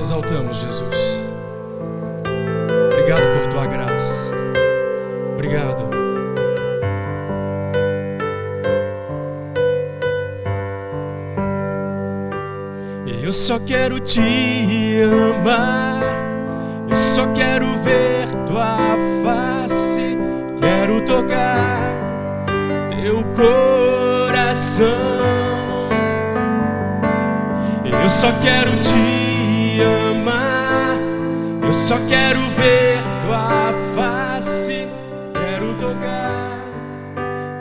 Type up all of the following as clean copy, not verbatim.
exaltamos, Jesus. Obrigado por tua graça. Obrigado. Eu só quero te amar, eu só quero ver tua face, quero tocar teu coração. Eu só quero te amar, eu só quero ver tua face, quero tocar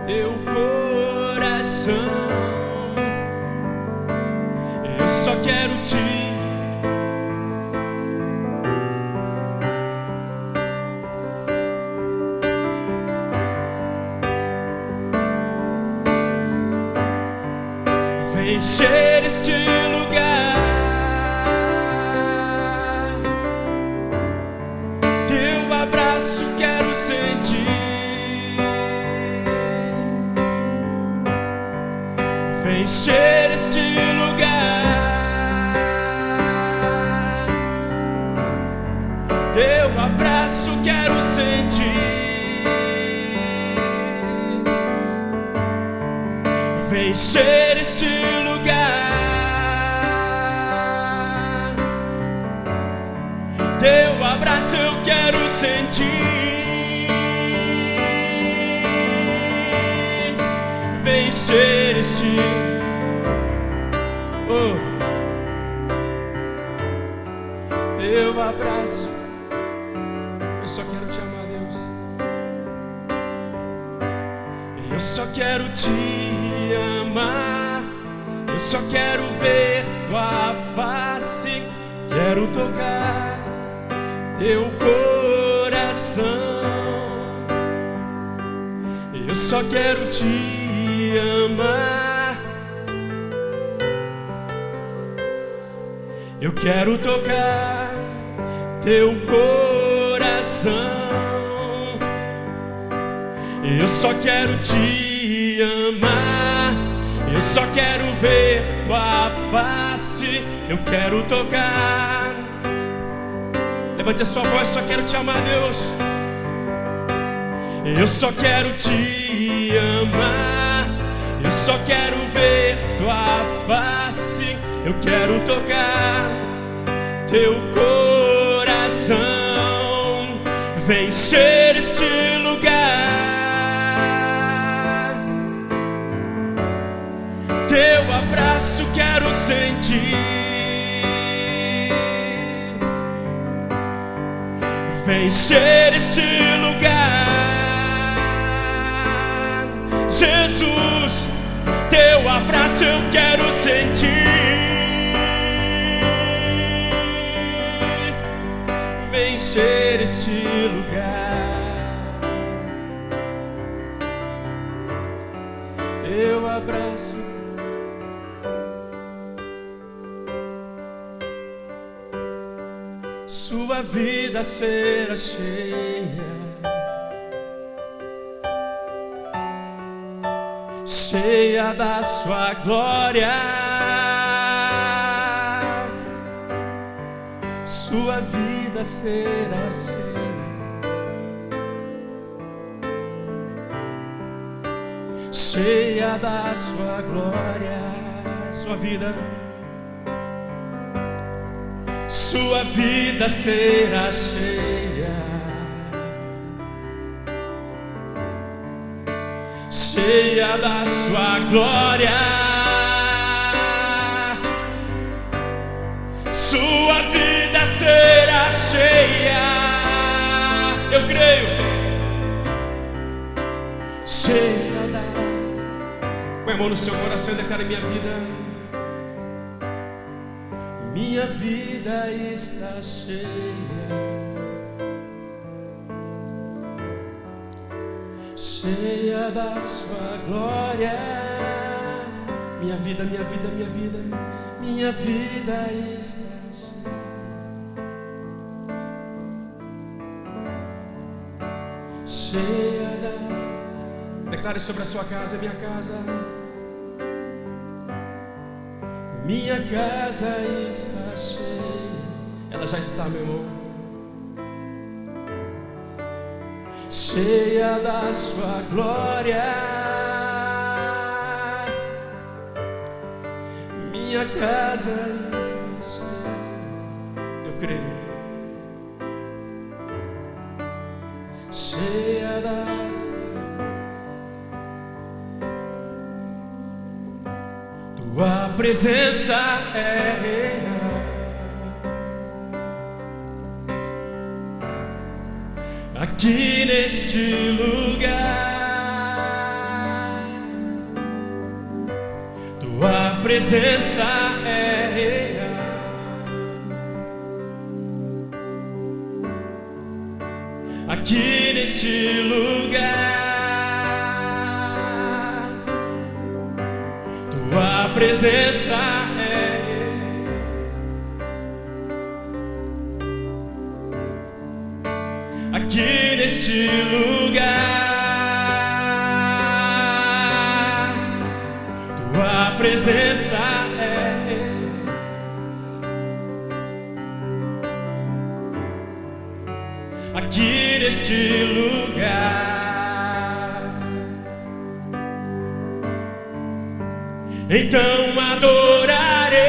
teu coração. Eu só quero te vem encher este lugar. Teu abraço quero sentir. Vem encher este lugar. Teu abraço quero sentir. Vem encher este lugar. Teu abraço eu quero sentir. Vem encher este teu abraço. Eu só quero te amar, Deus. Eu só quero te amar, eu só quero ver tua face, quero tocar teu coração. Eu só quero te amar, eu quero tocar teu coração. Eu só quero te amar, eu só quero ver tua face, eu quero tocar. Levante a sua voz, só quero te amar, Deus. Eu só quero te amar, eu só quero ver tua face, eu quero tocar teu coração. Vem encher este lugar. Teu abraço quero sentir. Vem encher este lugar. Jesus, teu abraço eu quero sentir. Vem encher este lugar. Teu abraço. Sua vida será cheia, cheia da sua glória. Sua vida será cheia, cheia da sua glória. Sua vida será cheia, cheia da sua glória. Sua vida será cheia, eu creio, cheia da... Põe a mão no seu coração e declara: minha vida está cheia, cheia da sua glória. Minha vida está cheia da... Declare sobre a sua casa: minha casa está cheia, Ela já está, meu irmão. Cheia da sua glória, minha casa está cheia. Eu creio. Cheia da tua presença é real. Aqui neste lugar, tua presença é real. Aqui neste lugar, tua presença é real. Aqui neste lugar, tua presença é real. Aqui neste lugar, então adorarei,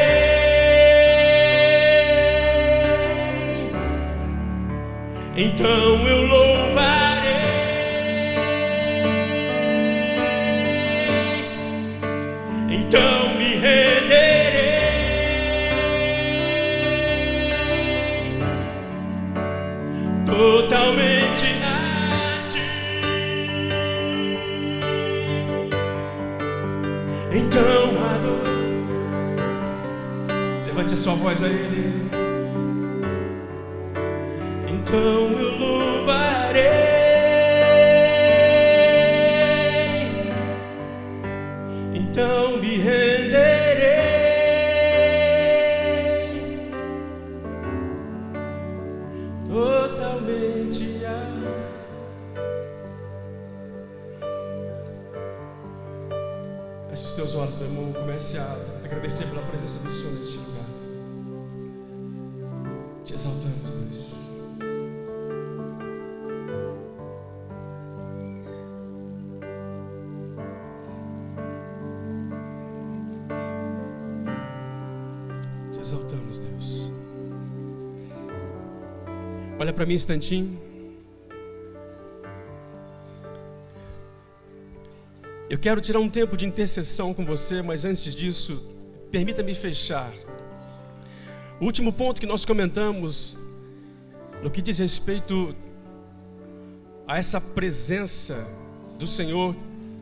então eu louvarei, então me renderei totalmente a ti. Então adoro. Levante a sua voz a Ele. Então eu louvarei, então me renderei totalmente a. Feche os teus olhos, meu irmão. Comece a agradecer pela presença do Senhor neste lugar. Te exaltamos, Deus. Te exaltamos, Deus. Olha para mim um instantinho. Eu quero tirar um tempo de intercessão com você, mas antes disso, permita-me fechar. O último ponto que nós comentamos, no que diz respeito a essa presença do Senhor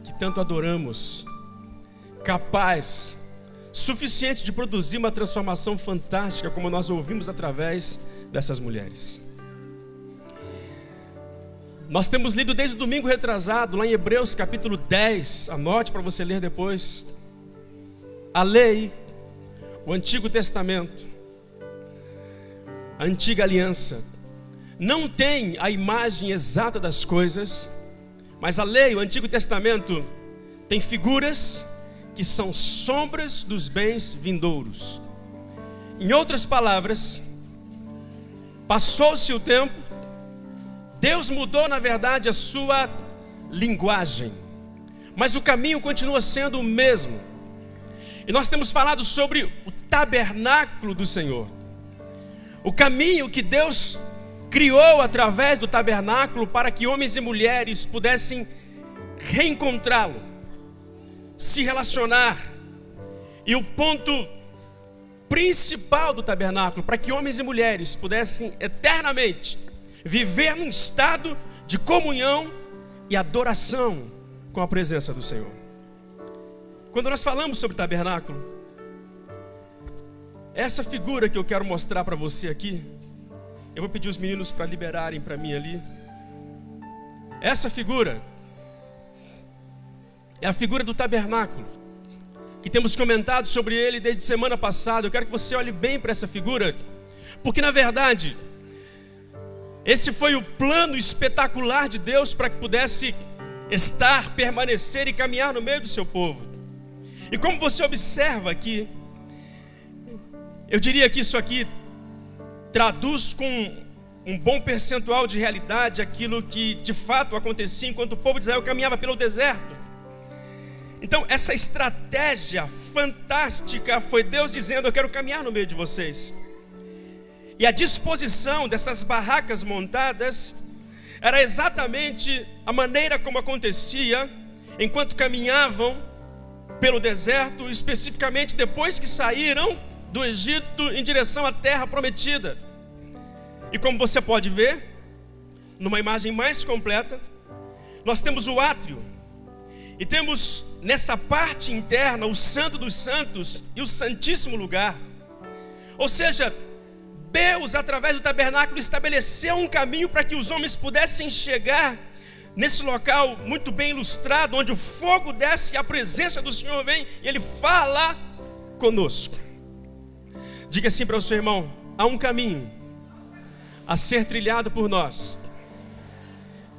que tanto adoramos, capaz, suficiente de produzir uma transformação fantástica, como nós ouvimos através dessas mulheres. Nós temos lido desde o domingo retrasado, lá em Hebreus capítulo 10, anote para você ler depois. A lei, o Antigo Testamento, a Antiga Aliança, não tem a imagem exata das coisas, mas a lei, o Antigo Testamento, tem figuras que são sombras dos bens vindouros. Em outras palavras, passou-se o tempo, Deus mudou, na verdade, a sua linguagem, mas o caminho continua sendo o mesmo. E nós temos falado sobre o tabernáculo do Senhor, o caminho que Deus criou através do tabernáculo para que homens e mulheres pudessem reencontrá-lo, se relacionar. E o ponto principal do tabernáculo, para que homens e mulheres pudessem eternamente viver num estado de comunhão e adoração com a presença do Senhor. Quando nós falamos sobre tabernáculo, essa figura que eu quero mostrar para você aqui, eu vou pedir os meninos para liberarem para mim ali. Essa figura é a figura do tabernáculo, que temos comentado sobre ele desde semana passada. Eu quero que você olhe bem para essa figura, porque na verdade esse foi o plano espetacular de Deus para que pudesse estar, permanecer e caminhar no meio do seu povo. E como você observa aqui, eu diria que isso aqui traduz com um bom percentual de realidade aquilo que de fato acontecia enquanto o povo de Israel caminhava pelo deserto. Então essa estratégia fantástica foi Deus dizendo: eu quero caminhar no meio de vocês. E a disposição dessas barracas montadas era exatamente a maneira como acontecia enquanto caminhavam pelo deserto, especificamente depois que saíram do Egito em direção à terra prometida. E como você pode ver, numa imagem mais completa, nós temos o átrio. E temos nessa parte interna o Santo dos Santos e o Santíssimo Lugar. Ou seja, Deus, através do tabernáculo, estabeleceu um caminho para que os homens pudessem chegar nesse local muito bem ilustrado, onde o fogo desce e a presença do Senhor vem e Ele fala conosco. Diga assim para o seu irmão: há um caminho a ser trilhado por nós.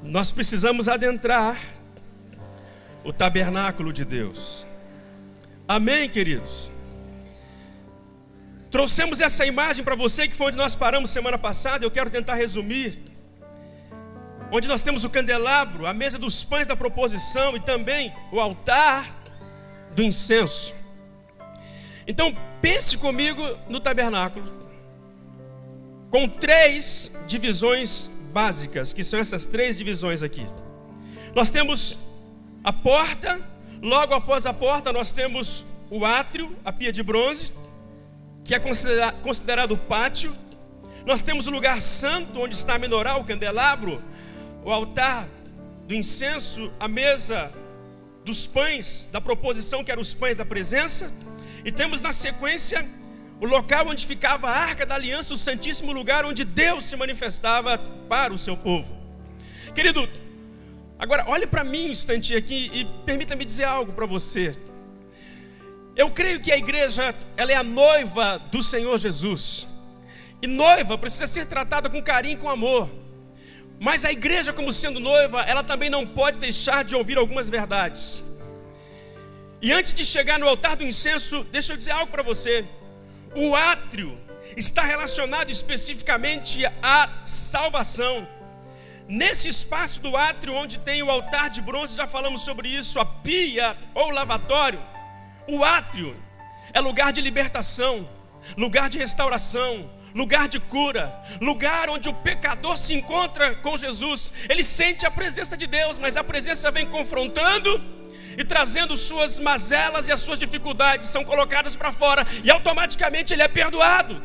Nós precisamos adentrar o tabernáculo de Deus. Amém, queridos? Trouxemos essa imagem para você, que foi onde nós paramos semana passada. Eu quero tentar resumir. Onde nós temos o candelabro, a mesa dos pães da proposição e também o altar do incenso. Então pense comigo no tabernáculo, com 3 divisões básicas, que são essas 3 divisões aqui. Nós temos a porta, logo após a porta nós temos o átrio, a pia de bronze, que é considerado o pátio. Nós temos o lugar santo, onde está a menorá, o candelabro, o altar do incenso, a mesa dos pães da proposição, que eram os pães da presença. E temos na sequência o local onde ficava a arca da aliança, o santíssimo lugar onde Deus se manifestava para o seu povo. Querido, agora olhe para mim um instantinho aqui e permita-me dizer algo para você. Eu creio que a igreja, ela é a noiva do Senhor Jesus. E noiva precisa ser tratada com carinho e com amor. Mas a igreja, como sendo noiva, ela também não pode deixar de ouvir algumas verdades. E antes de chegar no altar do incenso, deixa eu dizer algo para você. O átrio está relacionado especificamente à salvação. Nesse espaço do átrio, onde tem o altar de bronze, já falamos sobre isso, a pia ou lavatório. O átrio é lugar de libertação, lugar de restauração, lugar de cura, lugar onde o pecador se encontra com Jesus. Ele sente a presença de Deus, mas a presença vem confrontando e trazendo suas mazelas, e as suas dificuldades são colocadas para fora, e automaticamente ele é perdoado.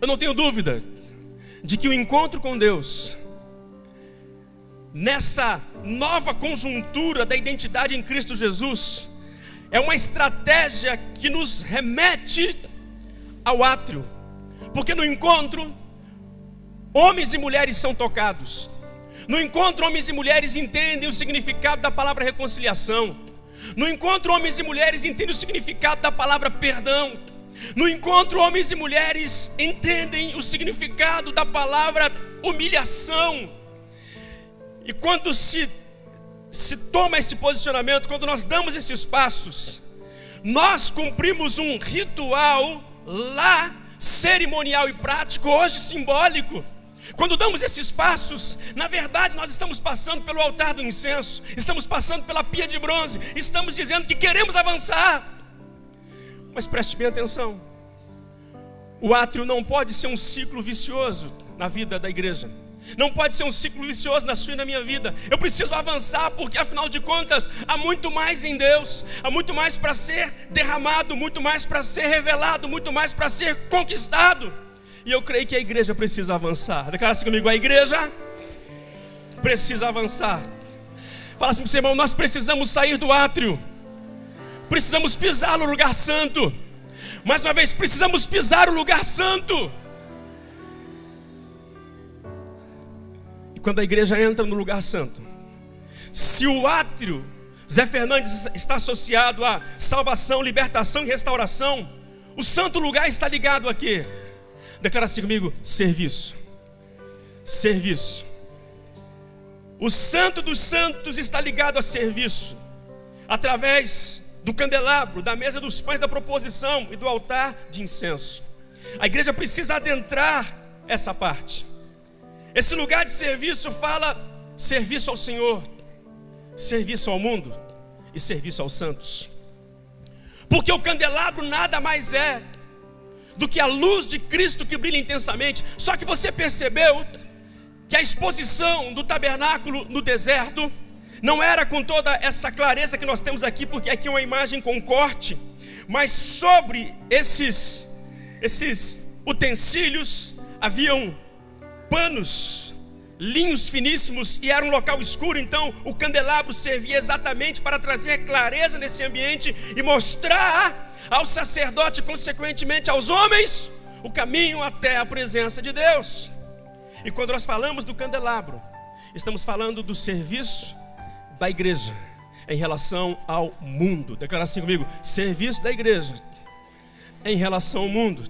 Eu não tenho dúvida de que o encontro com Deus, nessa nova conjuntura da identidade em Cristo Jesus, é uma estratégia que nos remete ao átrio, porque no encontro homens e mulheres são tocados. No encontro homens e mulheres entendem o significado da palavra reconciliação. No encontro homens e mulheres entendem o significado da palavra perdão. No encontro homens e mulheres entendem o significado da palavra humilhação. E quando se toma esse posicionamento, quando nós damos esses passos, nós cumprimos um ritual lá, cerimonial e prático, hoje simbólico. Quando damos esses passos, na verdade nós estamos passando pelo altar do incenso, estamos passando pela pia de bronze, estamos dizendo que queremos avançar. Mas preste bem atenção, o átrio não pode ser um ciclo vicioso na vida da igreja. Não pode ser um ciclo vicioso na sua e na minha vida. Eu preciso avançar, porque afinal de contas há muito mais em Deus. Há muito mais para ser derramado, muito mais para ser revelado, muito mais para ser conquistado. E eu creio que a igreja precisa avançar. Declara assim comigo: a igreja precisa avançar. Fala assim, meu irmão, nós precisamos sair do átrio. Precisamos pisar no lugar santo. Mais uma vez, precisamos pisar o lugar santo. Quando a igreja entra no lugar santo, se o átrio, Zé Fernandes, está associado a salvação, libertação e restauração, o santo lugar está ligado a quê? Declara assim comigo: serviço. Serviço. O santo dos santos está ligado a serviço, através do candelabro, da mesa dos pães da proposição e do altar de incenso. A igreja precisa adentrar essa parte. Esse lugar de serviço fala serviço ao Senhor, serviço ao mundo e serviço aos santos. Porque o candelabro nada mais é do que a luz de Cristo que brilha intensamente. Só que você percebeu que a exposição do tabernáculo no deserto não era com toda essa clareza que nós temos aqui, porque aqui é uma imagem com corte, mas sobre esses utensílios haviam panos, linhos finíssimos, e era um local escuro. Então o candelabro servia exatamente para trazer clareza nesse ambiente e mostrar ao sacerdote, consequentemente aos homens, o caminho até a presença de Deus. E quando nós falamos do candelabro, estamos falando do serviço da igreja em relação ao mundo. Declara assim comigo: serviço da igreja em relação ao mundo.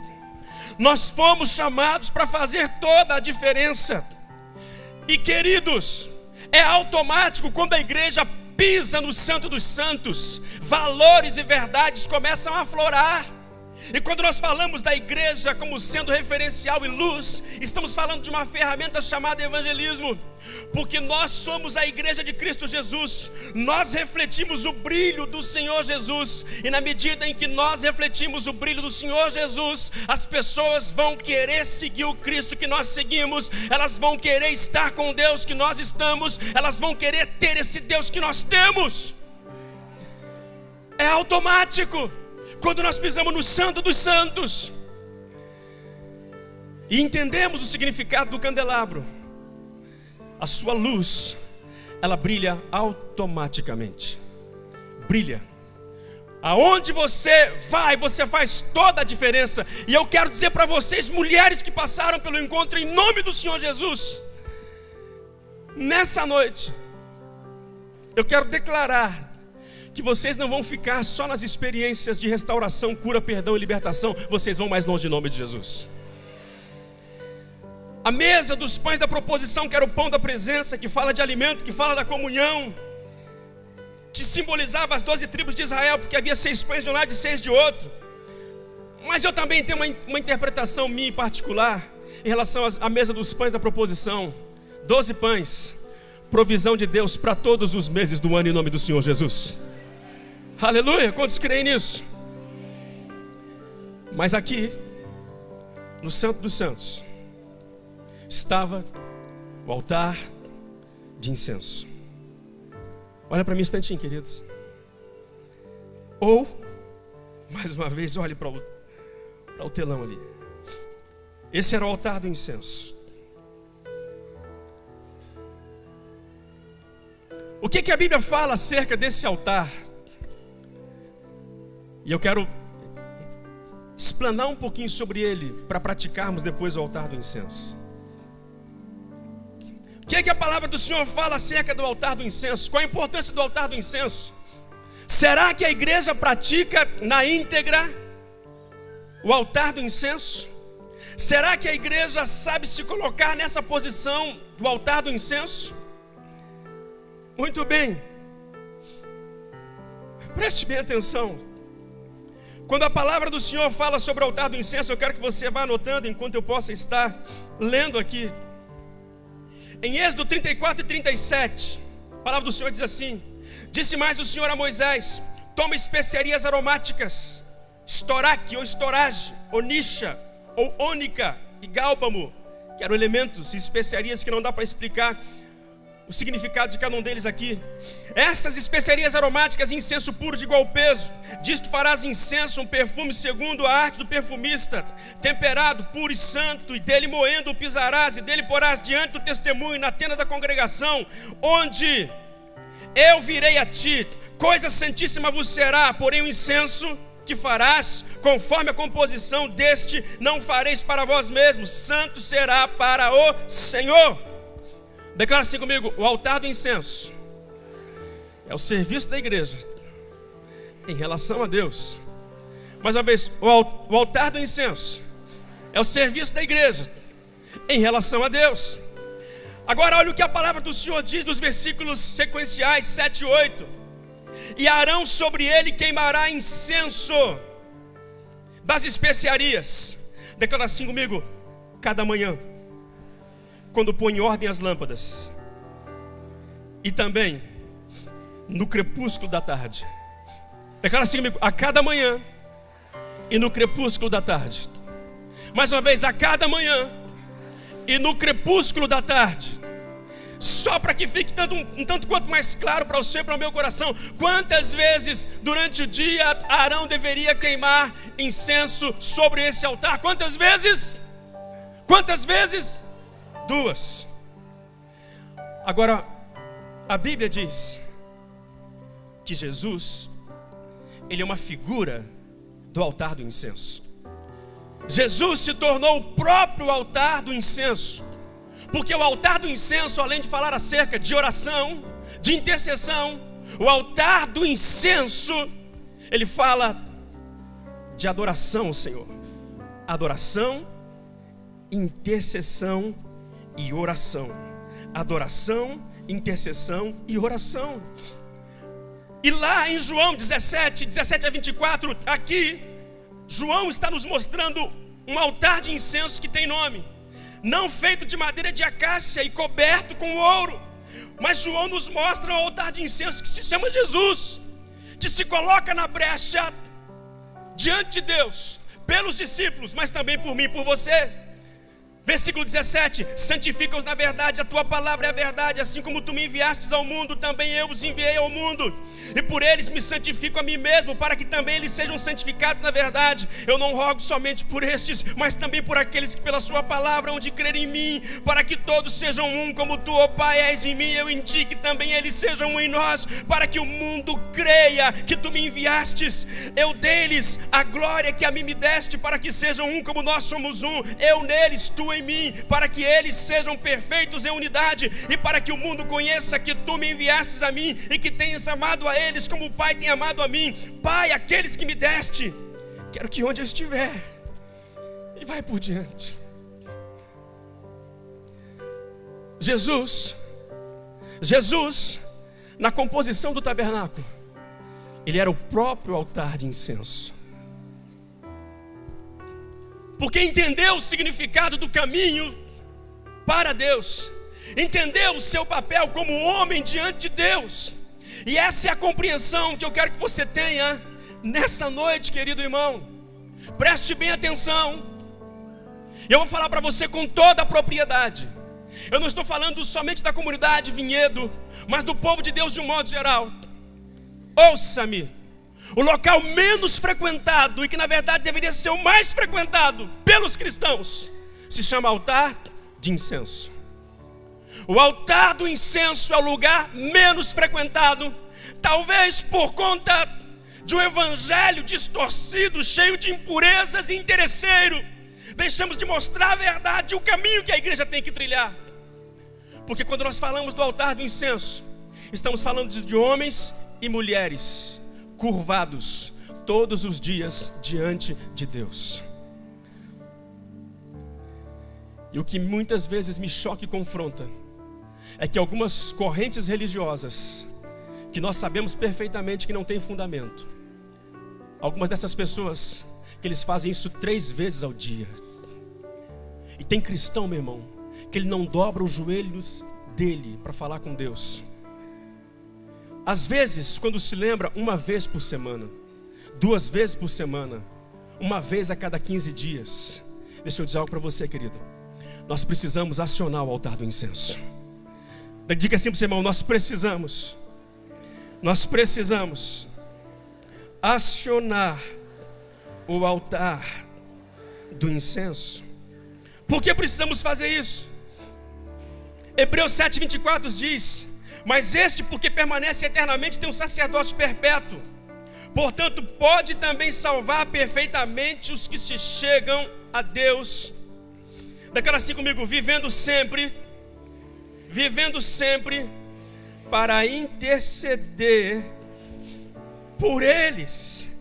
Nós fomos chamados para fazer toda a diferença. E queridos, é automático quando a igreja pisa no Santo dos Santos, valores e verdades começam a aflorar. E quando nós falamos da igreja como sendo referencial e luz, estamos falando de uma ferramenta chamada evangelismo. Porque nós somos a igreja de Cristo Jesus, nós refletimos o brilho do Senhor Jesus. E na medida em que nós refletimos o brilho do Senhor Jesus, as pessoas vão querer seguir o Cristo que nós seguimos, elas vão querer estar com o Deus que nós estamos, elas vão querer ter esse Deus que nós temos. É automático quando nós pisamos no Santo dos Santos e entendemos o significado do candelabro. A sua luz, ela brilha automaticamente. Brilha. Aonde você vai, você faz toda a diferença. E eu quero dizer para vocês, mulheres que passaram pelo encontro, em nome do Senhor Jesus, nessa noite eu quero declarar que vocês não vão ficar só nas experiências de restauração, cura, perdão e libertação. Vocês vão mais longe em nome de Jesus. A mesa dos pães da proposição, que era o pão da presença, que fala de alimento, que fala da comunhão, que simbolizava as 12 tribos de Israel, porque havia 6 pães de um lado e 6 de outro. Mas eu também tenho uma interpretação minha em particular em relação à mesa dos pães da proposição. 12 pães, provisão de Deus para todos os meses do ano em nome do Senhor Jesus. Aleluia, quantos creem nisso? Mas aqui, no Santo dos Santos, estava o altar de incenso. Olha para mim um instantinho, queridos. Ou, mais uma vez, olhe para o telão ali. Esse era o altar do incenso. O que a Bíblia fala acerca desse altar? E eu quero explanar um pouquinho sobre ele para praticarmos depois o altar do incenso. O que a palavra do Senhor fala acerca do altar do incenso? Qual a importância do altar do incenso? Será que a igreja pratica na íntegra o altar do incenso? Será que a igreja sabe se colocar nessa posição do altar do incenso? Muito bem. Preste bem atenção. Quando a palavra do Senhor fala sobre o altar do incenso, eu quero que você vá anotando enquanto eu possa estar lendo aqui. Em Êxodo 34 e 37, a palavra do Senhor diz assim: disse mais o Senhor a Moisés: toma especiarias aromáticas, estoraque ou estorage, onixa ou ônica e gálbamo, que eram elementos e especiarias que não dá para explicar o significado de cada um deles aqui. Estas especiarias aromáticas e incenso puro de igual peso. Disto farás incenso, um perfume segundo a arte do perfumista, temperado, puro e santo, e dele moendo o pisarás, e dele porás diante do testemunho na tenda da congregação, onde eu virei a ti. Coisa santíssima vos será, porém o incenso que farás, conforme a composição deste, não fareis para vós mesmos, santo será para o Senhor. Declara assim comigo: o altar do incenso é o serviço da igreja em relação a Deus. Mais uma vez, o altar do incenso é o serviço da igreja em relação a Deus. Agora olha o que a palavra do Senhor diz nos versículos sequenciais 7 e 8. E Arão sobre ele queimará incenso das especiarias, Declara assim comigo: cada manhã, quando põe em ordem as lâmpadas, e também no crepúsculo da tarde. Declara assim comigo: a cada manhã e no crepúsculo da tarde. Mais uma vez: a cada manhã e no crepúsculo da tarde. Só para que fique um tanto quanto mais claro para você e para o meu coração: quantas vezes durante o dia Arão deveria queimar incenso sobre esse altar? Quantas vezes? Quantas vezes? 2. Agora, a Bíblia diz que Jesus, ele é uma figura do altar do incenso. Jesus se tornou o próprio altar do incenso. Porque o altar do incenso, além de falar acerca de oração, de intercessão, o altar do incenso, ele fala de adoração ao Senhor. Adoração, intercessão e oração. Adoração, intercessão e oração. E lá em João 17 a 24, aqui, João está nos mostrando um altar de incenso que tem nome. Não feito de madeira de acácia e coberto com ouro. Mas João nos mostra um altar de incenso que se chama Jesus, que se coloca na brecha diante de Deus, pelos discípulos, mas também por mim e por você. Versículo 17: santifica-os na verdade, a tua palavra é a verdade. Assim como tu me enviastes ao mundo, também eu os enviei ao mundo. E por eles me santifico a mim mesmo, para que também eles sejam santificados na verdade. Eu não rogo somente por estes, mas também por aqueles que pela sua palavra hão de crer em mim, para que todos sejam um, como tu, ó Pai, és em mim, eu em ti, que também eles sejam um em nós, para que o mundo creia que tu me enviastes. Eu dei-lhes a glória que a mim me deste, para que sejam um como nós somos um. Eu neles, tu em mim, para que eles sejam perfeitos em unidade, e para que o mundo conheça que tu me enviastes a mim, e que tenhas amado a eles como o Pai tem amado a mim. Pai, aqueles que me deste, quero que onde eu estiver, e vai por diante. Jesus, na composição do tabernáculo, ele era o próprio altar de incenso. Porque entendeu o significado do caminho para Deus, entendeu o seu papel como homem diante de Deus. E essa é a compreensão que eu quero que você tenha nessa noite, querido irmão. Preste bem atenção. Eu vou falar para você com toda a propriedade. Eu não estou falando somente da comunidade Vinhedo, mas do povo de Deus de um modo geral. Ouça-me. O local menos frequentado, e que na verdade deveria ser o mais frequentado pelos cristãos, se chama altar de incenso. O altar do incenso é o lugar menos frequentado, talvez por conta de um evangelho distorcido, cheio de impurezas e interesseiro. Deixamos de mostrar a verdade, o caminho que a igreja tem que trilhar. Porque quando nós falamos do altar do incenso, estamos falando de homens e mulheres curvados todos os dias diante de Deus. E o que muitas vezes me choca e confronta é que algumas correntes religiosas, que nós sabemos perfeitamente que não tem fundamento, algumas dessas pessoas, que eles fazem isso 3 vezes ao dia. E tem cristão, meu irmão, que ele não dobra os joelhos dele para falar com Deus. Às vezes, quando se lembra, 1 vez por semana, 2 vezes por semana, 1 vez a cada 15 dias. Deixa eu dizer algo para você, querido. Nós precisamos acionar o altar do incenso. Diga assim para o seu irmão: nós precisamos acionar o altar do incenso. Por que precisamos fazer isso? Hebreus 7:24 diz: mas este, porque permanece eternamente, tem um sacerdócio perpétuo. Portanto, pode também salvar perfeitamente os que se chegam a Deus. Declara assim comigo: vivendo sempre para interceder por eles.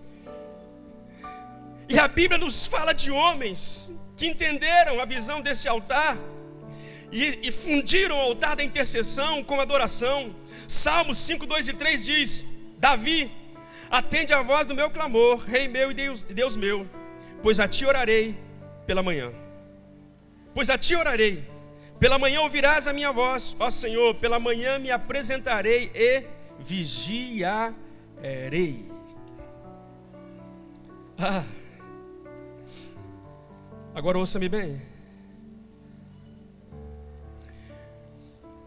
E a Bíblia nos fala de homens que entenderam a visão desse altar e fundiram o altar da intercessão com adoração. Salmos 5, 2 e 3 diz: Davi, atende a voz do meu clamor, Rei meu e Deus meu, pois a ti orarei pela manhã, pois a ti orarei. Pela manhã ouvirás a minha voz, ó Senhor, pela manhã me apresentarei e vigiarei. Agora ouça-me bem.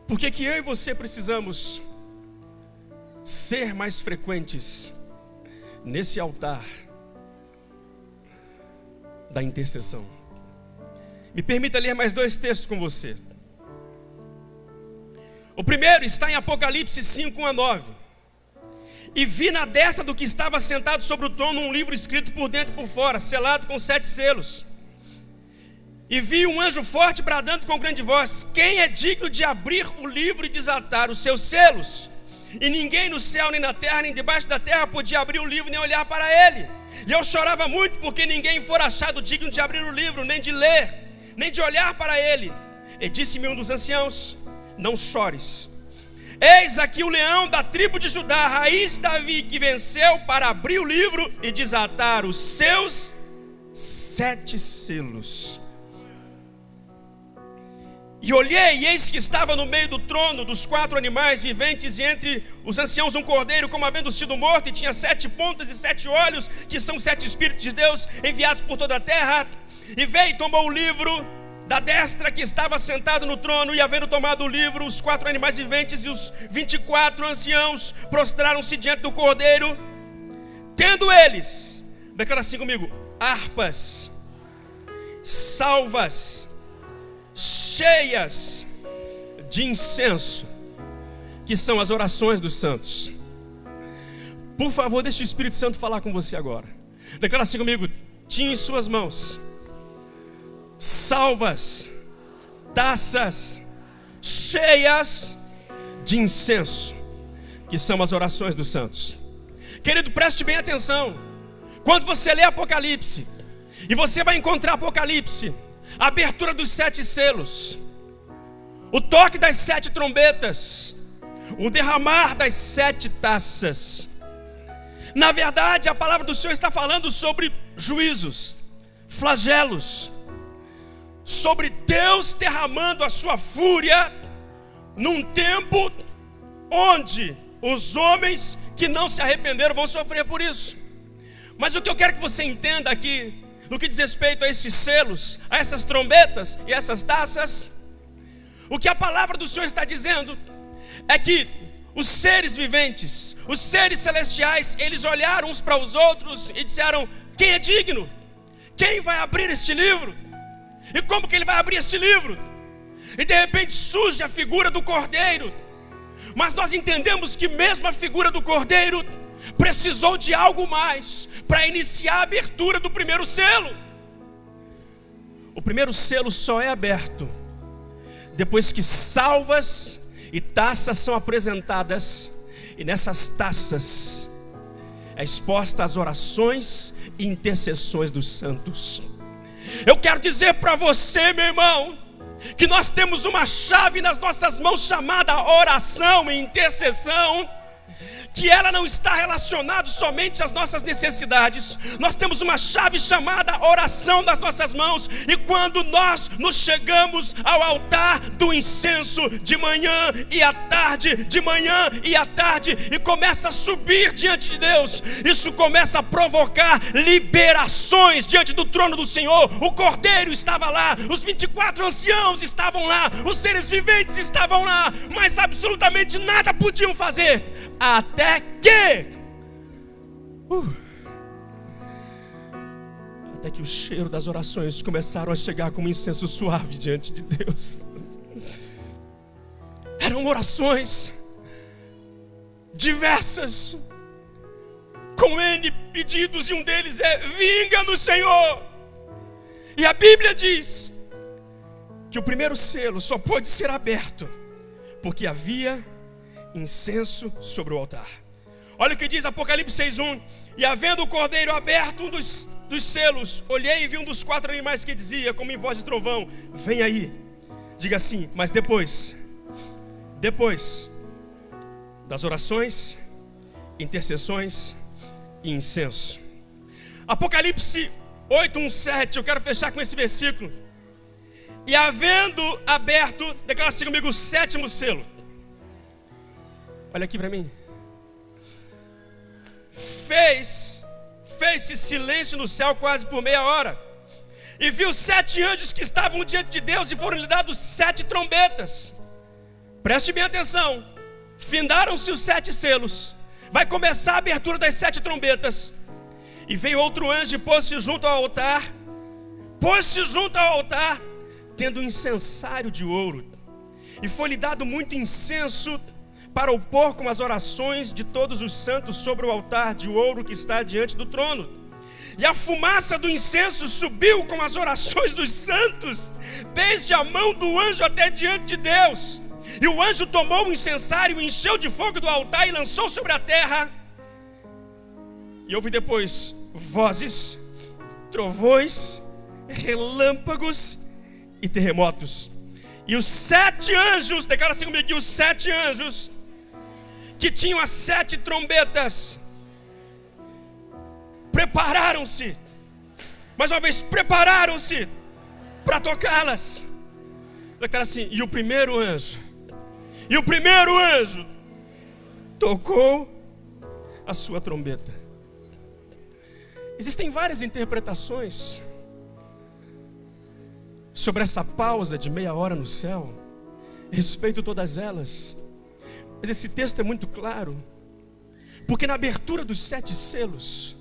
Por que eu e você precisamos ser mais frequentes nesse altar da intercessão? Me permita ler mais 2 textos com você. O primeiro está em Apocalipse 5, 1-9. E vi na destra do que estava sentado sobre o trono um livro escrito por dentro e por fora, selado com 7 selos. E vi um anjo forte bradando com grande voz: quem é digno de abrir o livro e desatar os seus selos? E ninguém no céu, nem na terra, nem debaixo da terra podia abrir o livro, nem olhar para ele. E eu chorava muito, porque ninguém fora achado digno de abrir o livro, nem de ler, nem de olhar para ele. E disse-me um dos anciãos: não chores. Eis aqui o leão da tribo de Judá, a raiz de Davi, que venceu para abrir o livro e desatar os seus 7 selos. E olhei, e eis que estava no meio do trono dos 4 animais viventes, e entre os anciãos um cordeiro, como havendo sido morto, e tinha 7 pontas e 7 olhos, que são 7 Espíritos de Deus, enviados por toda a terra. E veio e tomou o livro da destra que estava sentado no trono, e havendo tomado o livro, os 4 animais viventes e os 24 anciãos prostraram-se diante do cordeiro, tendo eles, declara assim comigo, harpas, salvas, cheias de incenso, que são as orações dos santos. Por favor, deixe o Espírito Santo falar com você agora. Declara assim comigo: tinha em suas mãos salvas, taças cheias de incenso, que são as orações dos santos. Querido, preste bem atenção. Quando você lê Apocalipse, e você vai encontrar Apocalipse, a abertura dos 7 selos, o toque das 7 trombetas, o derramar das 7 taças. Na verdade, a palavra do Senhor está falando sobre juízos, flagelos, sobre Deus derramando a sua fúria num tempo onde os homens que não se arrependeram vão sofrer por isso. Mas o que eu quero que você entenda aqui, no que diz respeito a esses selos, a essas trombetas e essas taças, o que a palavra do Senhor está dizendo é que os seres viventes, os seres celestiais, eles olharam uns para os outros e disseram: quem é digno? Quem vai abrir este livro? E como que ele vai abrir este livro? E de repente surge a figura do cordeiro. Mas nós entendemos que mesmo a figura do cordeiro precisou de algo mais para iniciar a abertura do primeiro selo. O primeiro selo só é aberto depois que salvas e taças são apresentadas, e nessas taças é exposta as orações e intercessões dos santos. Eu quero dizer para você, meu irmão, que nós temos uma chave nas nossas mãos chamada oração e intercessão, que ela não está relacionada somente às nossas necessidades. Nós temos uma chave chamada oração nas nossas mãos, e quando nós nos chegamos ao altar do incenso de manhã e à tarde, de manhã e à tarde, e começa a subir diante de Deus, isso começa a provocar liberações diante do trono do Senhor. O cordeiro estava lá, os 24 anciãos estavam lá, os seres viventes estavam lá, mas absolutamente nada podiam fazer, até que o cheiro das orações começaram a chegar como incenso suave diante de Deus. Eram orações diversas, com N pedidos, e um deles é: vinga-nos, Senhor. E a Bíblia diz que o primeiro selo só pôde ser aberto porque havia incenso sobre o altar. Olha o que diz Apocalipse 6:1. E havendo o cordeiro aberto um dos selos, olhei e vi um dos 4 animais que dizia, como em voz de trovão: vem aí. Diga assim: mas depois das orações, intercessões e incenso. Apocalipse 8:1-7, eu quero fechar com esse versículo. E havendo aberto, declara assim comigo, o 7º selo. Olha aqui para mim. Fez-se silêncio no céu quase por meia hora. E viu 7 anjos que estavam diante de Deus, e foram lhe dados 7 trombetas. Preste bem atenção. Findaram-se os 7 selos. Vai começar a abertura das 7 trombetas. E veio outro anjo e pôs-se junto ao altar. Tendo um incensário de ouro. E foi-lhe dado muito incenso para o pôr com as orações de todos os santos sobre o altar de ouro que está diante do trono. E a fumaça do incenso subiu com as orações dos santos, desde a mão do anjo até diante de Deus. E o anjo tomou o incensário, encheu de fogo do altar e lançou sobre a terra. E houve depois vozes, trovões, relâmpagos e terremotos. E os 7 anjos, declara assim comigo, os 7 anjos que tinham as 7 trombetas prepararam-se, mais uma vez, prepararam-se para tocá-las. Declara assim, e o primeiro anjo tocou a sua trombeta. Existem várias interpretações sobre essa pausa de meia hora no céu. Respeito todas elas, mas esse texto é muito claro, porque na abertura dos 7 selos,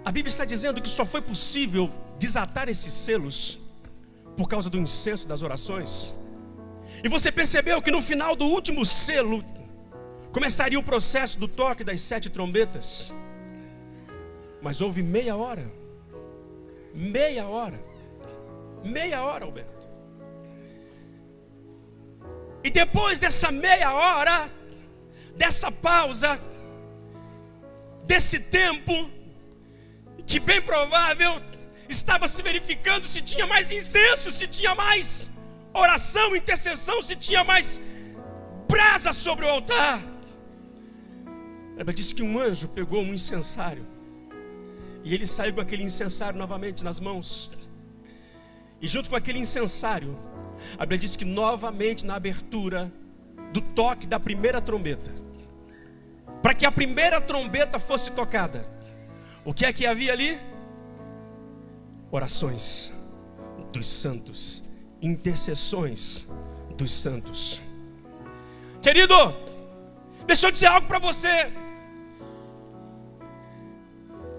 a Bíblia está dizendo que só foi possível desatar esses selos por causa do incenso das orações. E você percebeu que no final do último selo começaria o processo do toque das 7 trombetas. Mas houve meia hora, Alberto. E depois dessa meia hora, dessa pausa, desse tempo, que bem provável estava se verificando se tinha mais incenso, se tinha mais oração, intercessão, se tinha mais brasa sobre o altar. Ela disse que um anjo pegou um incensário e ele saiu com aquele incensário novamente nas mãos. E junto com aquele incensário, a Bíblia diz que novamente na abertura do toque da primeira trombeta, para que a primeira trombeta fosse tocada, o que é que havia ali? Orações dos santos, intercessões dos santos. Querido, deixa eu dizer algo para você.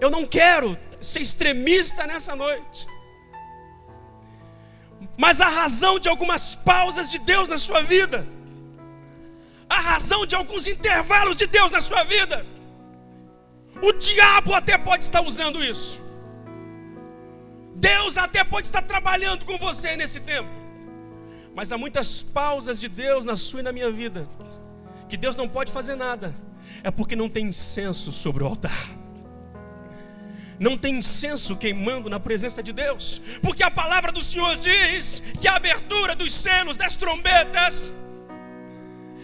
Eu não quero ser extremista nessa noite, mas a razão de algumas pausas de Deus na sua vida, a razão de alguns intervalos de Deus na sua vida, o diabo até pode estar usando isso. Deus até pode estar trabalhando com você nesse tempo, mas há muitas pausas de Deus na sua e na minha vida que Deus não pode fazer nada. É porque não tem incenso sobre o altar, não tem incenso queimando na presença de Deus. Porque a palavra do Senhor diz que a abertura dos selos, das trombetas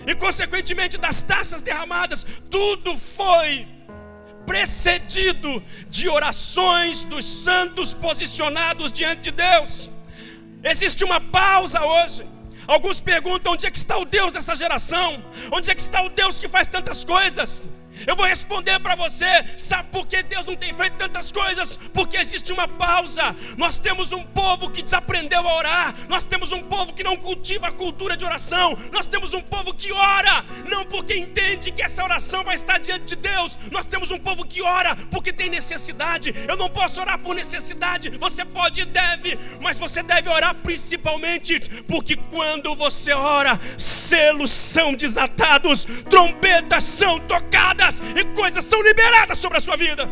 e consequentemente das taças derramadas, tudo foi precedido de orações dos santos posicionados diante de Deus. Existe uma pausa hoje. Alguns perguntam: onde é que está o Deus dessa geração? Onde é que está o Deus que faz tantas coisas? Eu vou responder para você: sabe por que Deus não tem feito tantas coisas? Porque existe uma pausa. Nós temos um povo que desaprendeu a orar. Nós temos um povo que não cultiva a cultura de oração. Nós temos um povo que ora não porque entende que essa oração vai estar diante de Deus. Nós temos um povo que ora porque tem necessidade. Eu não posso orar por necessidade. Você pode e deve, mas você deve orar principalmente porque quando você ora, selos são desatados, trombetas são tocadas e coisas são liberadas sobre a sua vida.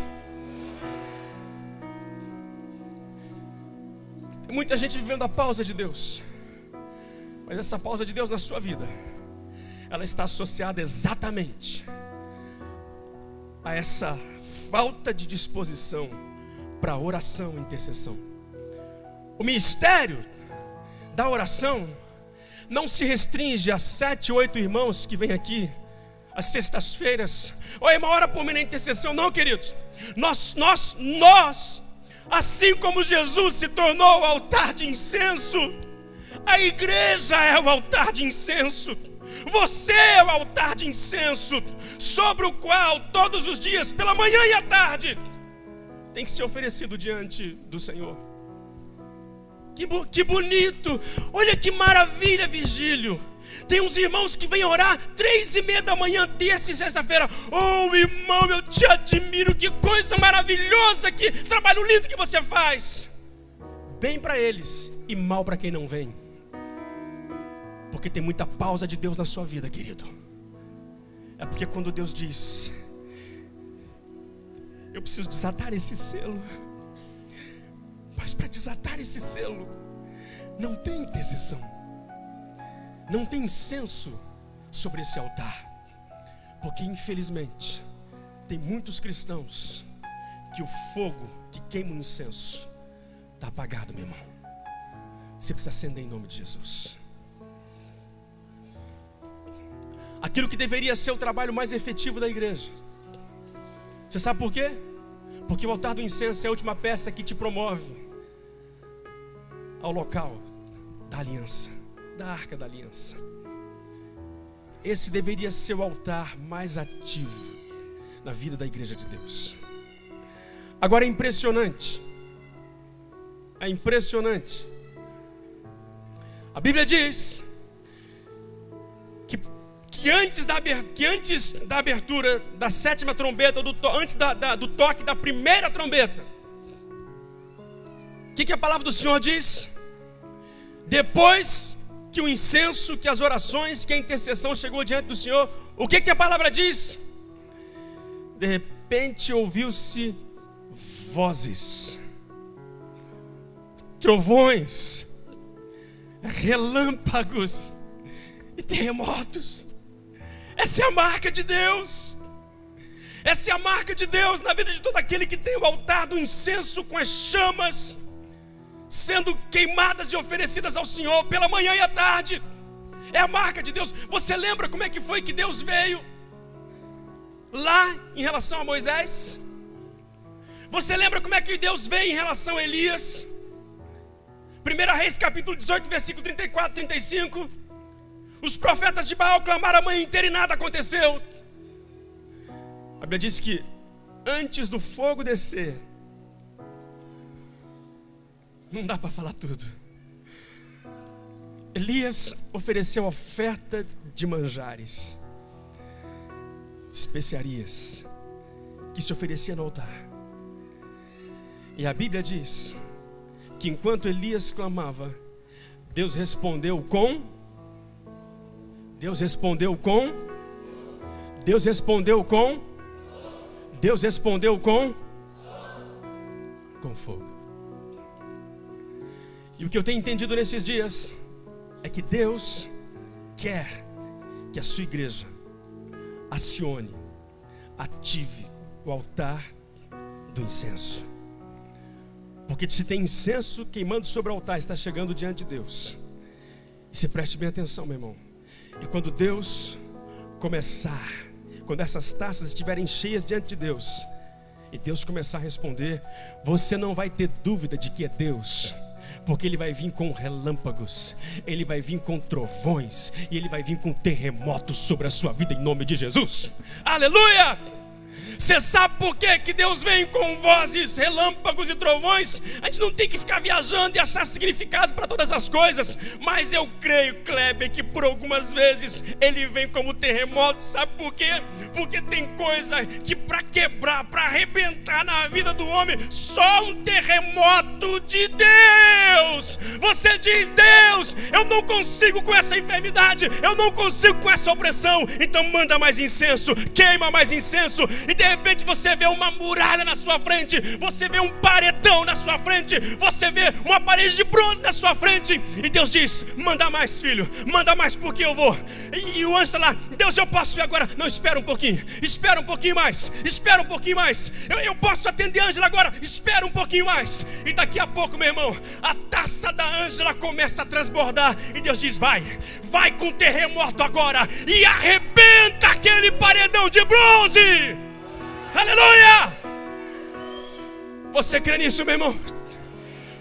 Tem muita gente vivendo a pausa de Deus, mas essa pausa de Deus na sua vida, ela está associada exatamente a essa falta de disposição para oração e intercessão. O ministério da oração não se restringe a 7, 8 irmãos que vêm aqui às sextas-feiras: oi, irmão, ora por mim na intercessão. Não, queridos, nós Assim como Jesus se tornou o altar de incenso, a igreja é o altar de incenso. Você é o altar de incenso, sobre o qual todos os dias, pela manhã e à tarde, tem que ser oferecido diante do Senhor. Que bonito! Olha que maravilha, Virgílio. Tem uns irmãos que vêm orar 3:30 da manhã, terça e sexta-feira. Oh, irmão, eu te admiro, que coisa maravilhosa, que trabalho lindo que você faz. Bem para eles e mal para quem não vem. Porque tem muita pausa de Deus na sua vida, querido. É porque quando Deus diz: eu preciso desatar esse selo, mas para desatar esse selo não tem intercessão, não tem incenso sobre esse altar. Porque infelizmente tem muitos cristãos que o fogo que queima o incenso está apagado, meu irmão. Você precisa acender em nome de Jesus. Aquilo que deveria ser o trabalho mais efetivo da igreja. Você sabe por quê? Porque o altar do incenso é a última peça que te promove ao local da aliança, da arca da aliança. Esse deveria ser o altar mais ativo na vida da igreja de Deus. Agora é impressionante. É impressionante. A Bíblia diz que antes da abertura da sétima trombeta, antes do toque da primeira trombeta, o que a palavra do Senhor diz? Depois que o incenso, que as orações, que a intercessão chegou diante do Senhor, o que a palavra diz? De repente ouviu-se vozes, trovões, relâmpagos e terremotos. Essa é a marca de Deus. Essa é a marca de Deus na vida de todo aquele que tem o altar do incenso com as chamas sendo queimadas e oferecidas ao Senhor pela manhã e à tarde. É a marca de Deus. Você lembra como é que foi que Deus veio lá em relação a Moisés? Você lembra como é que Deus veio em relação a Elias? 1 Reis capítulo 18, versículo 34, 35. Os profetas de Baal clamaram a manhã inteira e nada aconteceu. A Bíblia diz que antes do fogo descer, não dá para falar tudo, Elias ofereceu oferta de manjares, especiarias, que se oferecia no altar. E a Bíblia diz que enquanto Elias clamava, Deus respondeu com fogo. E o que eu tenho entendido nesses dias é que Deus quer que a sua igreja acione, ative o altar do incenso. Porque se tem incenso queimando sobre o altar, está chegando diante de Deus. E se preste bem atenção, meu irmão. E quando Deus começar, quando essas taças estiverem cheias diante de Deus, e Deus começar a responder, você não vai ter dúvida de que é Deus. Porque Ele vai vir com relâmpagos, Ele vai vir com trovões, e Ele vai vir com terremotos sobre a sua vida em nome de Jesus. Aleluia! Você sabe por que Deus vem com vozes, relâmpagos e trovões? A gente não tem que ficar viajando e achar significado para todas as coisas. Mas eu creio, Kleber, que por algumas vezes Ele vem como terremoto. Sabe por quê? Porque tem coisa que para quebrar, para arrebentar na vida do homem, só um terremoto de Deus. Você diz: Deus, eu não consigo com essa enfermidade, eu não consigo com essa opressão. Então manda mais incenso, queima mais incenso. E de repente você vê uma muralha na sua frente, você vê um paredão na sua frente, você vê uma parede de bronze na sua frente, e Deus diz: manda mais, filho, manda mais, porque eu vou. E o anjo está lá: Deus, eu posso ir agora? Não, espera um pouquinho mais, espera um pouquinho mais. Eu posso atender a Ângela agora? Espera um pouquinho mais. E daqui a pouco, meu irmão, a taça da Ângela começa a transbordar, e Deus diz: vai com terremoto agora, e arrebenta aquele paredão de bronze. Aleluia! Você crê nisso, meu irmão?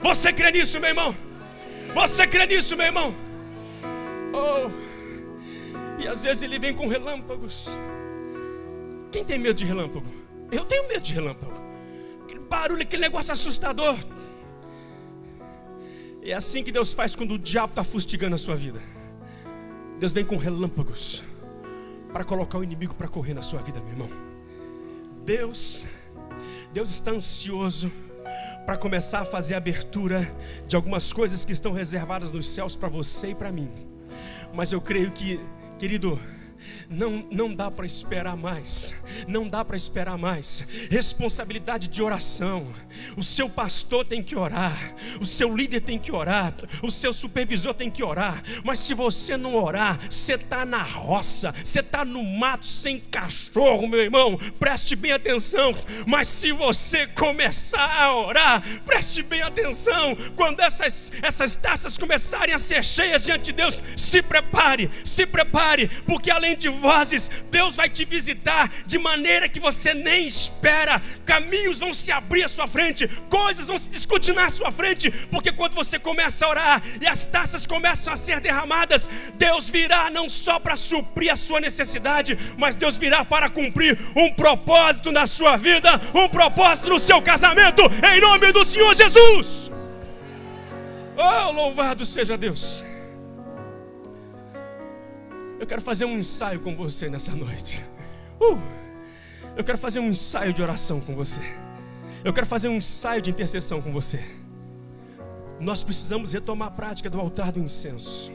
Você crê nisso, meu irmão? Você crê nisso, meu irmão? Oh, e às vezes ele vem com relâmpagos. Quem tem medo de relâmpago? Eu tenho medo de relâmpago. Aquele barulho, aquele negócio assustador. É assim que Deus faz quando o diabo está fustigando a sua vida. Deus vem com relâmpagos para colocar o inimigo para correr na sua vida, meu irmão. Deus está ansioso para começar a fazer a abertura de algumas coisas que estão reservadas nos céus para você e para mim. Mas eu creio que, querido, não dá para esperar mais. Não dá para esperar mais. Responsabilidade de oração. O seu pastor tem que orar, o seu líder tem que orar, o seu supervisor tem que orar. Mas se você não orar, você está na roça, você está no mato sem cachorro, meu irmão. Preste bem atenção. Mas se você começar a orar, preste bem atenção. Quando essas taças começarem a ser cheias diante de Deus, se prepare, porque além de vozes, Deus vai te visitar de maneira que você nem espera. Caminhos vão se abrir à sua frente, coisas vão se descortinar à sua frente, porque quando você começa a orar e as taças começam a ser derramadas, Deus virá não só para suprir a sua necessidade, mas Deus virá para cumprir um propósito na sua vida, um propósito no seu casamento, em nome do Senhor Jesus. Oh, louvado seja Deus. Eu quero fazer um ensaio com você nessa noite. Eu quero fazer um ensaio de oração com você. Eu quero fazer um ensaio de intercessão com você. Nós precisamos retomar a prática do altar do incenso.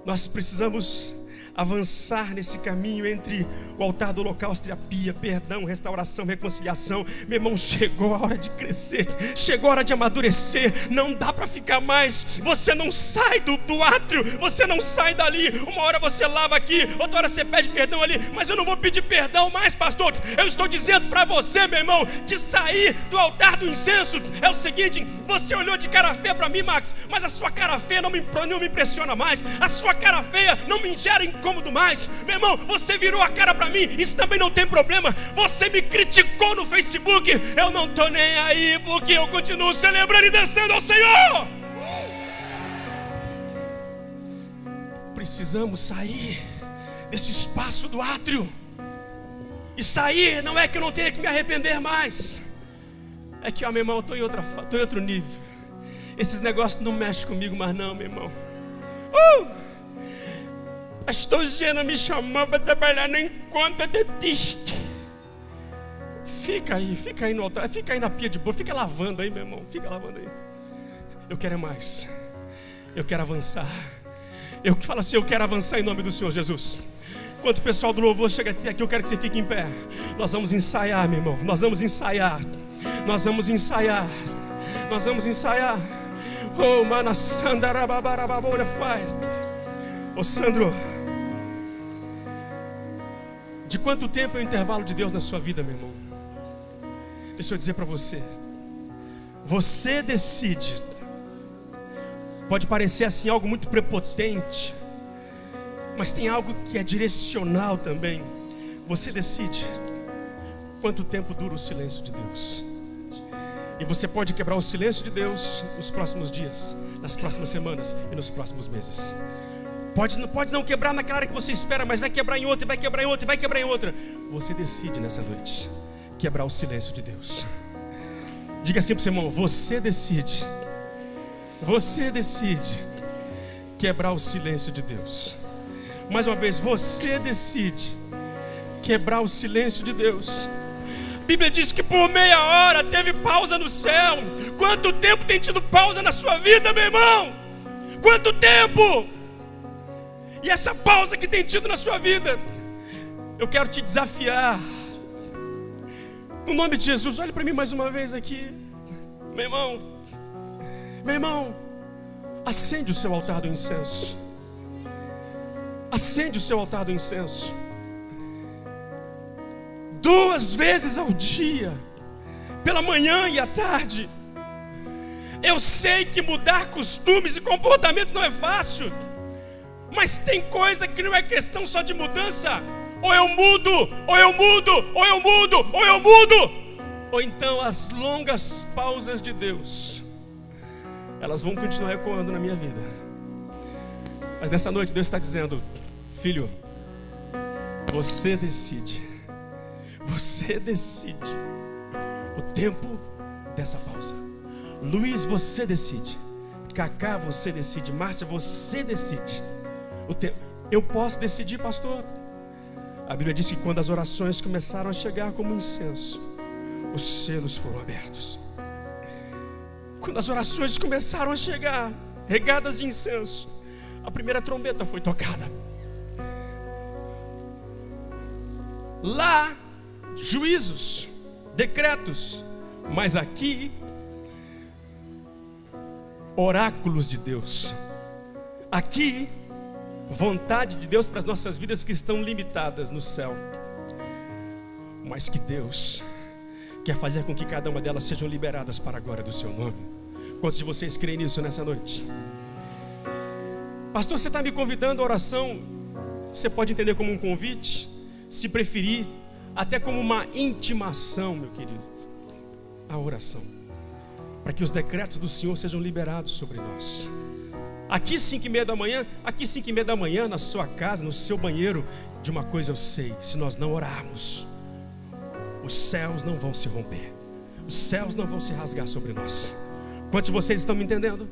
Nós precisamos avançar nesse caminho entre o altar do holocausto e a pia, perdão, restauração, reconciliação. Meu irmão, chegou a hora de crescer, chegou a hora de amadurecer. Não dá para ficar mais. Você não sai do átrio, você não sai dali. Uma hora você lava aqui, outra hora você pede perdão ali. Mas eu não vou pedir perdão mais, pastor. Eu estou dizendo para você, meu irmão, de sair do altar do incenso. É o seguinte: você olhou de cara feia para mim, Max, mas a sua cara feia não me impressiona mais. A sua cara feia não me gera incômodo mais. Meu irmão, você virou a cara para mim, isso também não tem problema. Você me criticou no Facebook, eu não tô nem aí, porque eu continuo celebrando e dançando ao Senhor. Precisamos sair desse espaço do átrio. E sair não é que eu não tenha que me arrepender mais, é que, ó, meu irmão, eu tô em outro nível. Esses negócios não mexem comigo mais não, meu irmão. Pastor Gena me chamou para trabalhar no encontro dentista. Fica aí no altar, fica aí na pia de boa, fica lavando aí, meu irmão, fica lavando aí. Eu quero mais, eu quero avançar. Eu que falo assim, eu quero avançar em nome do Senhor Jesus. Enquanto o pessoal do louvor chega até aqui, eu quero que você fique em pé. Nós vamos ensaiar, meu irmão, nós vamos ensaiar. Oh, manassandarababarababora faz. Ô Sandro, de quanto tempo é o intervalo de Deus na sua vida, meu irmão? Deixa eu dizer para você. Você decide. Pode parecer assim algo muito prepotente, mas tem algo que é direcional também. Você decide quanto tempo dura o silêncio de Deus. E você pode quebrar o silêncio de Deus nos próximos dias, nas próximas semanas e nos próximos meses. Pode não quebrar naquela hora que você espera, mas vai quebrar em outra, vai quebrar em outra, vai quebrar em outra. Você decide nessa noite quebrar o silêncio de Deus. Diga assim para o seu irmão: você decide quebrar o silêncio de Deus. Mais uma vez, você decide quebrar o silêncio de Deus. A Bíblia diz que por meia hora teve pausa no céu. Quanto tempo tem tido pausa na sua vida, meu irmão? Quanto tempo? E essa pausa que tem tido na sua vida, eu quero te desafiar. No nome de Jesus, olhe para mim mais uma vez aqui. Meu irmão, acende o seu altar do incenso. Acende o seu altar do incenso. 2 vezes ao dia, pela manhã e à tarde. Eu sei que mudar costumes e comportamentos não é fácil, mas tem coisa que não é questão só de mudança. Ou eu mudo, ou eu mudo, ou eu mudo, ou eu mudo. ou então as longas pausas de Deus, elas vão continuar ecoando na minha vida. Mas nessa noite Deus está dizendo: filho, você decide. Você decide o tempo dessa pausa. Luiz, você decide. Cacá, você decide. Márcia, você decide o tempo. Eu posso decidir, pastor? A Bíblia diz que quando as orações começaram a chegar como incenso, os selos foram abertos. Quando as orações começaram a chegar regadas de incenso, a primeira trombeta foi tocada. Lá, juízos, decretos, mas aqui, oráculos de Deus. Aqui, vontade de Deus para as nossas vidas que estão limitadas no céu, mas que Deus quer fazer com que cada uma delas sejam liberadas para a glória do seu nome. Quantos de vocês creem nisso nessa noite? Pastor, você está me convidando à oração? Você pode entender como um convite, se preferir, até como uma intimação, meu querido. A oração, para que os decretos do Senhor sejam liberados sobre nós. Aqui 5:30 da manhã, aqui 5:30 da manhã, na sua casa, no seu banheiro, de uma coisa eu sei: se nós não orarmos, os céus não vão se romper, os céus não vão se rasgar sobre nós. Quantos de vocês estão me entendendo?